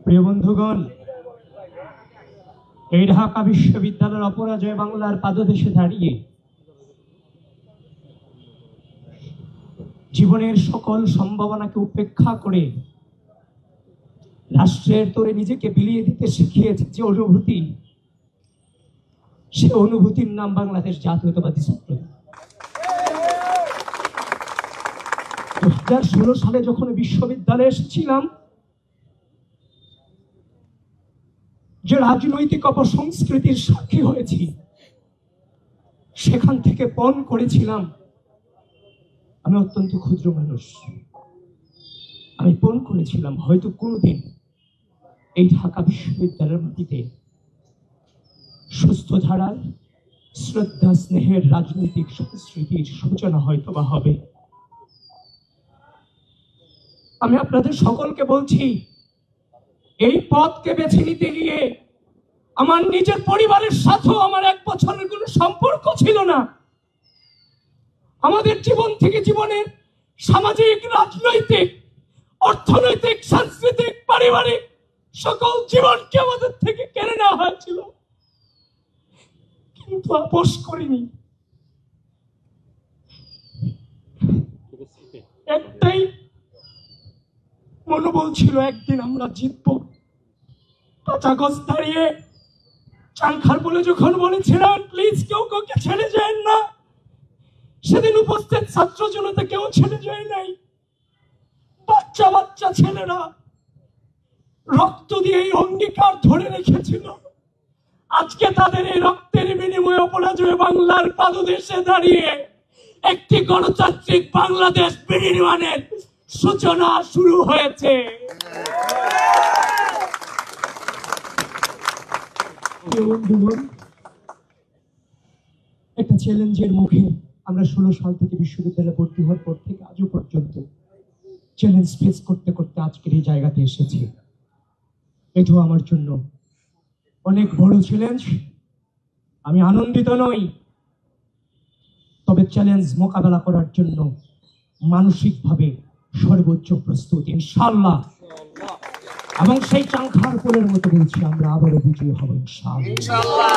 প্রিয় বন্ধুগণ, এই ঢাকা বিশ্ববিদ্যালয়ের অপরাজয় বাংলার পাদদেশে দাঁড়িয়ে জীবনের সকল সম্ভাবনাকে উপেক্ষা করে রাষ্ট্রের তোরে নিজেকে বিলিয়ে দিতে শিখিয়েছে যে অনুভূতি, সে অনুভূতির নাম বাংলাদেশ জাতীয়তাবাদী ছাত্র। 2016 সালে যখন বিশ্ববিদ্যালয়ে এসেছিলাম, যে রাজনৈতিক অপসংস্কৃতির সাক্ষী হয়েছি, সেখান থেকে পণ করেছিলাম আমি অত্যন্ত ক্ষুদ্র মানুষ। আমি পণ করেছিলাম হয়তো কোনোদিন এই ঢাকা বিশ্ববিদ্যালয়ের মাটিতে সুস্থ ধারার শ্রদ্ধা স্নেহের রাজনৈতিক সংস্কৃতির সূচনা হয়তো বা হবে। আমি আপনাদের সকলকে বলছি, এই পথকে বেছে নিতে গিয়ে আমার নিজের পরিবারের সাথেও আমার 1 বছরের কোনো সম্পর্ক ছিল না। আমাদের জীবন থেকে জীবনের সামাজিক, রাজনৈতিক, অর্থনৈতিক, সাংস্কৃতিক, পারিবারিক সকল জীবনকে আমাদের থেকে কেড়ে নেওয়া হয়েছিল, কিন্তু আপোষ করিনি। একটাই মনোবল ছিল, একদিন আমরা জিতবো। 5 আগস্ট দাঁড়িয়ে চাংখার বলে যখন বলেছিলেন প্লিজ কেউ কাউকে ছেড়ে যায় না, সেদিন উপস্থিত ছাত্র জনতা কেউ ছেড়ে যায় নাই। বাচ্চা বাচ্চা ছেলেরা রক্ত দিয়ে এই অঙ্গীকার ধরে রেখেছিল। আজকে তাদের এই রক্তের বিনিময়ে অপরাজয় বাংলার পাদদেশে দাঁড়িয়ে একটি গণতান্ত্রিক বাংলাদেশ বিনির্মাণের সূচনা শুরু হয়েছে। একটা চ্যালেঞ্জের মুখে আমরা 16 সাল থেকে বিশ্ববিদ্যালয়ে ভর্তি হওয়ার পর থেকে আজও পর্যন্ত চ্যালেঞ্জ ফেস করতে করতে আজকের এই জায়গাতে এসেছি। এটাও আমার জন্য অনেক বড় চ্যালেঞ্জ। আমি আনন্দিত নই, তবে চ্যালেঞ্জ মোকাবেলা করার জন্য মানসিকভাবে সর্বোচ্চ প্রস্তুত ইনশাআল্লাহ। এবং সেই চাংখার পোলের মতো বলছি, আমরা আবারও বিজয়ী হব ইনশাআল্লাহ।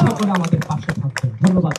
সকলে আমাদের পাশে থাকবেন। ধন্যবাদ।